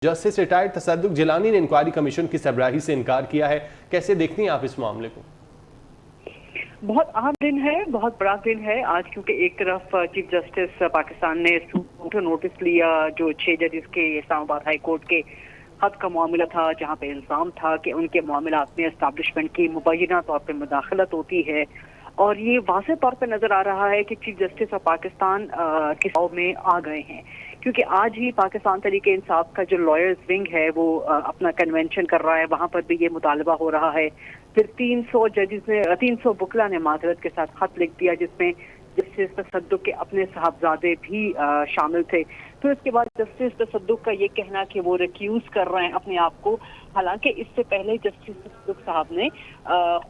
Justice retired तसद्दुक जिलानी ने inquiry commission की सरबराही से इनकार किया है। कैसे देखती हैं आप इस मामले को? बहुत अहम दिन है, बहुत बड़ा दिन है आज, क्योंकि एक तरफ चीफ जस्टिस पाकिस्तान ने नोटिस लिया जो 6 जजेस के इस्लामाबाद हाई कोर्ट के हद का मामला था, जहां पे इल्जाम था कि उनके मामलात में एस्टैब्लिशमेंट की मुबैना तौर पर मुदाखलत होती है। और ये वाज़ेह तौर पर नजर आ रहा है कि चीफ जस्टिस ऑफ पाकिस्तान के दाव में आ गए हैं, क्योंकि आज ही पाकिस्तान तहरीके इंसाफ का जो लॉयर्स विंग है वो अपना कन्वेंशन कर रहा है। वहां पर भी ये मुतालबा हो रहा है। फिर 300 बुकला ने माजरत के साथ खत लिख दिया, जिसमें जस्टिस तसद्दुक के अपने साहबजादे भी शामिल थे। फिर उसके बाद जस्टिस तसद्दुक का ये कहना कि वो रिक्यूज कर रहे हैं अपने आप को, हालांकि इससे पहले जस्टिस तसद्दुक साहब ने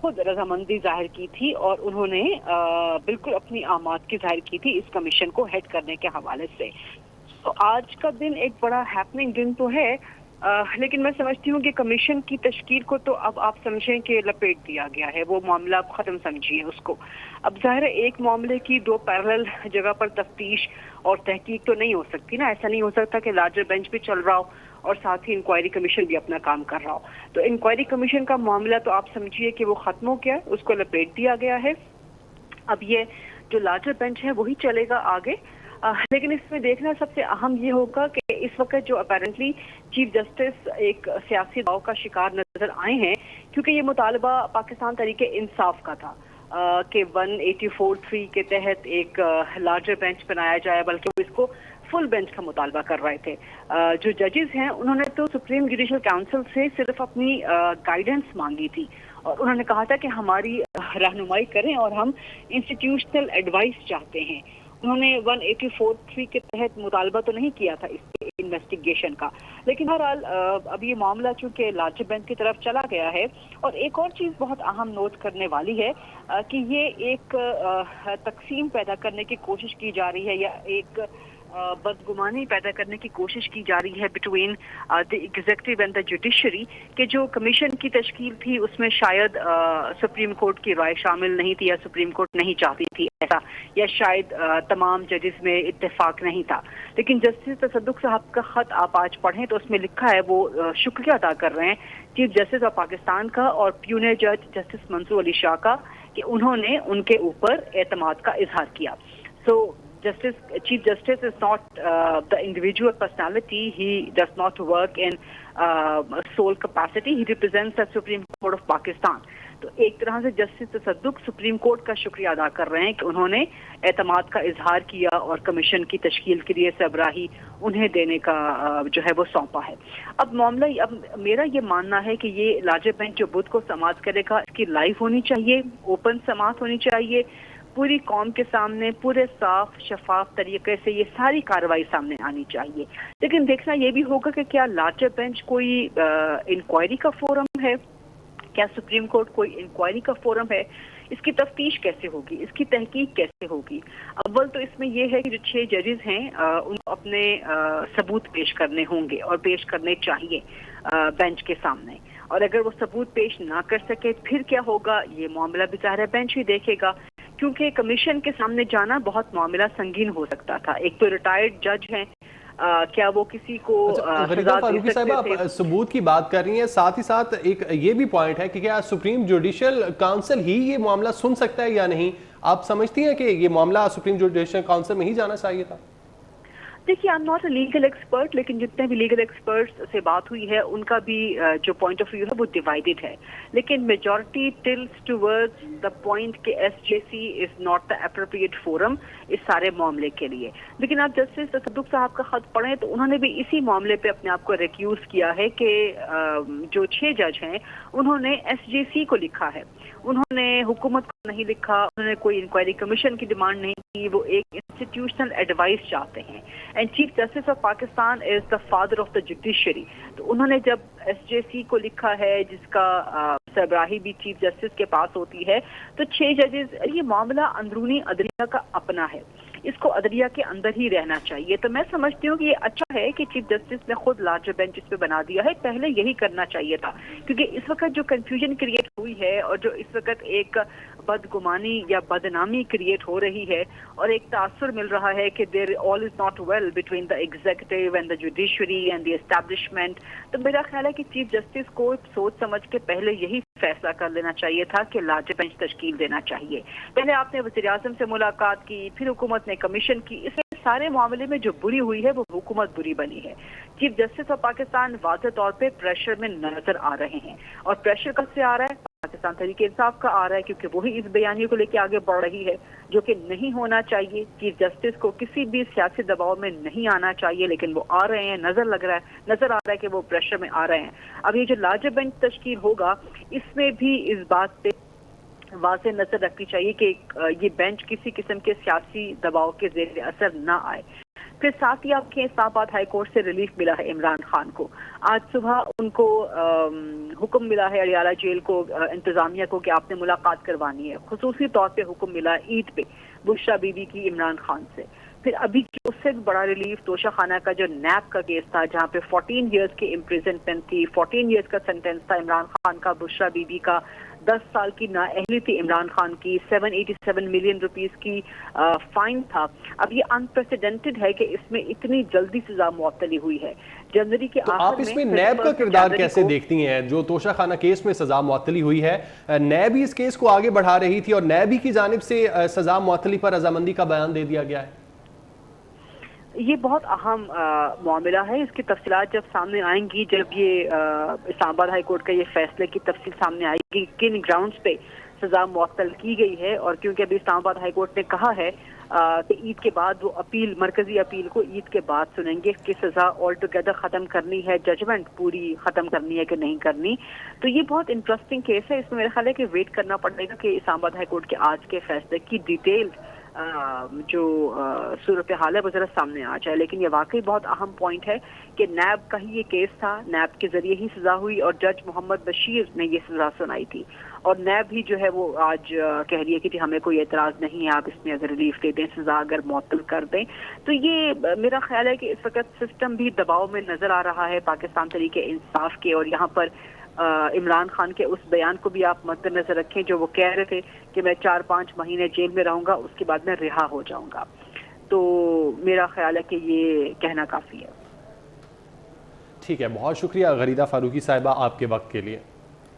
खुद रजामंदी जाहिर की थी और उन्होंने बिल्कुल अपनी आमादगी जाहिर की थी इस कमीशन को हेड करने के हवाले से। तो आज का दिन एक बड़ा हैपनिंग दिन तो है, लेकिन मैं समझती हूँ कि कमीशन की तश्कील को तो अब आप समझें कि लपेट दिया गया है, वो मामला अब ख़त्म समझिए उसको। अब ज़ाहिर है एक मामले की 2 पैरेलल जगह पर तफ्तीश और तहकीक तो नहीं हो सकती ना। ऐसा नहीं हो सकता कि लार्जर बेंच भी चल रहा हो और साथ ही इंक्वायरी कमीशन भी अपना काम कर रहा हो। तो इंक्वायरी कमीशन का मामला तो आप समझिए कि वो ख़त्म हो गया, उसको लपेट दिया गया है। अब ये जो लार्जर बेंच है वही चलेगा आगे। लेकिन इसमें देखना सबसे अहम ये होगा कि इस वक्त जो अपेरेंटली चीफ जस्टिस एक सियासी दाव का शिकार नजर आए हैं, क्योंकि ये मुतालबा पाकिस्तान तहरीके इंसाफ का था कि 184(3) के तहत एक लार्जर बेंच बनाया जाए, बल्कि वो इसको फुल बेंच का मुतालबा कर रहे थे। जो जजेस हैं उन्होंने तो सुप्रीम जुडिशल काउंसिल से सिर्फ अपनी गाइडेंस मांगी थी और उन्होंने कहा था कि हमारी रहनुमाई करें और हम इंस्टीट्यूशनल एडवाइस चाहते हैं। उन्होंने 184(3) के तहत मुतालबा तो नहीं किया था इस इन्वेस्टिगेशन का, लेकिन बहरहाल अब ये मामला चूंकि लार्जर बेंच की तरफ चला गया है। और एक और चीज़ बहुत अहम नोट करने वाली है कि ये एक तकसीम पैदा करने की कोशिश की जा रही है या एक बदगुमानी पैदा करने की कोशिश की जा रही है between the executive and the judiciary, कि जो कमीशन की तश्कील थी उसमें शायद सुप्रीम कोर्ट की राय शामिल नहीं थी या सुप्रीम कोर्ट नहीं चाहती थी ऐसा, या शायद तमाम जजेस में इत्तेफाक नहीं था। लेकिन जस्टिस तसद्दुक साहब का खत आप आज पढ़ें तो उसमें लिखा है, वो शुक्रिया अदा कर रहे हैं चीफ जस्टिस ऑफ पाकिस्तान का और प्यूने जज जस्टिस मंसूर अली शाह का कि उन्होंने उनके ऊपर एतमाद का इजहार किया। सो Chief Justice is not the individual personality. He does not work in sole capacity. He represents the Supreme Court of Pakistan. तो एक तरह से जस्टिस तसद्दुक सुप्रीम कोर्ट का शुक्रिया अदा कर रहे हैं कि उन्होंने एतमाद का इजहार किया और कमीशन की तश्कील के लिए सरबराही उन्हें देने का जो है वो सौंपा है। अब मेरा ये मानना है कि ये लार्जर बेंच जो बुध को समाअत करेगा, इसकी लाइव होनी चाहिए, ओपन समाअत होनी चाहिए, पूरी कौम के सामने पूरे साफ शफाफ तरीके से ये सारी कार्रवाई सामने आनी चाहिए। लेकिन देखना ये भी होगा कि क्या लार्जर बेंच कोई इंक्वायरी का फोरम है, क्या सुप्रीम कोर्ट कोई इंक्वायरी का फोरम है, इसकी तफ्तीश कैसे होगी, इसकी तहकीक कैसे होगी। अव्वल तो इसमें यह है कि जो 6 जजेस हैं उनको अपने सबूत पेश करने होंगे और पेश करने चाहिए बेंच के सामने, और अगर वो सबूत पेश ना कर सके फिर क्या होगा, ये मामला भी ज़ाहिर है बेंच ही देखेगा, क्योंकि कमीशन के सामने जाना बहुत मामला संगीन हो सकता था। एक तो रिटायर्ड जज हैं, क्या वो किसी को फारूकी साहब आप सबूत की बात कर रही हैं, साथ ही साथ एक ये भी पॉइंट है कि क्या सुप्रीम जुडिशल काउंसिल ही ये मामला सुन सकता है या नहीं? आप समझती हैं कि ये मामला सुप्रीम जुडिशल काउंसिल में ही जाना चाहिए था? देखिए, I am not a legal expert, लेकिन जितने भी लीगल एक्सपर्ट्स से बात हुई है उनका भी जो पॉइंट ऑफ व्यू है वो डिवाइडेड है। लेकिन majority tilts towards the point कि SJC is not the appropriate forum इस सारे मामले के लिए। लेकिन आप जस्टिस तसद्दुक साहब का खत पढ़ें तो उन्होंने भी इसी मामले पे अपने आप को रिक्यूज किया है कि जो 6 जज हैं उन्होंने एसजेसी को लिखा है, उन्होंने हुकूमत को नहीं लिखा, उन्होंने कोई इंक्वायरी कमीशन की डिमांड नहीं की, वो एक इंस्टीट्यूशनल एडवाइस चाहते हैं। And chief justice of Pakistan is the father of the judiciary. तो उन्होंने जब एसजेसी को लिखा है, जिसका सरबराही भी चीफ जस्टिस के पास होती है, तो 6 जजेस, ये मामला अंदरूनी अदलिया का अपना है, इसको अदलिया के अंदर ही रहना चाहिए। तो मैं समझती हूँ कि ये अच्छा है कि चीफ जस्टिस ने खुद लार्जर बेंच इस पे बना दिया है, पहले यही करना चाहिए था, क्योंकि इस वक्त जो कंफ्यूजन क्रिएट हुई है और जो इस वक्त एक بدگمانی یا بدنامی کریٹ ہو رہی ہے اور ایک تاثر مل رہا ہے کہ there all is not well between the executive and the judiciary and the establishment. تو میرا خیال ہے کہ چیف جسٹس کو سوچ سمجھ کے پہلے یہی فیصلہ کر لینا چاہیے تھا کہ لارج بینچ تشکیل دینا چاہیے. پہلے آپ نے وزیر اعظم سے ملاقات کی، پھر حکومت نے کمیشن کی. اس سارے معاملے میں جو بری ہوئی ہے وہ حکومت بری بنی ہے. چیف جسٹس آف پاکستان واضح طور پہ پریشر میں نظر آ رہے ہیں، اور پریشر کب سے آ رہا ہے؟ پاکستان تحریک انصاف کا آ رہا ہے، کیونکہ وہی اس بیانیے کو لے کے آگے بڑھ رہی ہے جو کہ نہیں ہونا چاہیے. چیف جسٹس کو کسی بھی سیاسی دباؤ میں نہیں آنا چاہیے، لیکن وہ آ رہے ہیں. نظر آ رہا ہے کہ وہ پریشر میں آ رہے ہیں. اب یہ جو لارجر بینچ تشکیل ہوگا اس میں بھی اس بات پہ واضح نظر رکھنی چاہیے کہ یہ بینچ کسی قسم کے سیاسی دباؤ کے زیر اثر نہ آئے. پھر ساتھ ہی آپ کے اسلام آباد ہائی کورٹ سے ریلیف ملا ہے عمران خان کو. آج صبح ان کو حکم ملا ہے اڈیالہ جیل کو، انتظامیہ کو، کہ آپ نے ملاقات کروانی ہے. خصوصی طور پہ حکم ملا عید پہ بشرا بی بی کی عمران خان سے. پھر ابھی اس سے بڑا ریلیف توشہ خانہ کا جو نیب کا کیس تھا جہاں پہ 14 ایئرز کی امپریزنمنٹ تھی، 14 ایئرز کا سینٹینس تھا عمران خان کا، بشرا بی بی کا 10 سال کی نااہلی تھی عمران خان کی، 787 ملین روپیز کی فائن تھا. اب یہ انپریسیڈنٹڈ ہے کہ اس میں اتنی جلدی سزا معطلی ہوئی ہے. جنوری کے تو آخر آپ اس میں نیب کا کردار کیسے دیکھتی ہیں؟ جو توشہ خانہ کیس میں سزا معطلی ہوئی ہے، نیب ہی اس کیس کو آگے بڑھا رہی تھی اور نیب ہی کی جانب سے سزا معطلی پر رضامندی کا بیان دے دیا گیا ہے. یہ بہت اہم معاملہ ہے. اس کی تفصیلات جب سامنے آئیں گی، جب یہ اسلام آباد ہائی کورٹ کا یہ فیصلے کی تفصیل سامنے آئے گی کن گراؤنڈز پہ سزا معطل کی گئی ہے. اور کیونکہ ابھی اسلام آباد ہائی کورٹ نے کہا ہے کہ عید کے بعد وہ اپیل، مرکزی اپیل کو عید کے بعد سنیں گے کہ سزا آل ٹوگیدر ختم کرنی ہے، ججمنٹ پوری ختم کرنی ہے کہ نہیں کرنی. تو یہ بہت انٹرسٹنگ کیس ہے. اس میں میرا خیال ہے کہ ویٹ کرنا پڑے گا کہ اسلام آباد ہائی کورٹ کے آج کے فیصلے کی ڈیٹیل جو صورتحال ہے وہ ذرا سامنے آ جائے. لیکن یہ واقعی بہت اہم پوائنٹ ہے کہ نیب کا ہی یہ کیس تھا، نیب کے ذریعے ہی سزا ہوئی اور جج محمد بشیر نے یہ سزا سنائی تھی. اور نیب ہی جو ہے وہ آج کہہ رہی ہے کہ ہمیں کوئی اعتراض نہیں ہے، آپ اس میں اگر ریلیف دے دیں، سزا اگر معطل کر دیں. تو یہ میرا خیال ہے کہ اس وقت سسٹم بھی دباؤ میں نظر آ رہا ہے پاکستان تحریک انصاف کے. اور یہاں پر عمران خان کے اس بیان کو بھی آپ مد نظر رکھیں جو وہ کہہ رہے تھے کہ میں 4-5 مہینے جیل میں رہوں گا، اس کے بعد میں رہا ہو جاؤں گا. تو میرا خیال ہے کہ یہ کہنا کافی ہے. ٹھیک ہے، بہت شکریہ غریدہ فاروقی صاحبہ آپ کے وقت کے لیے.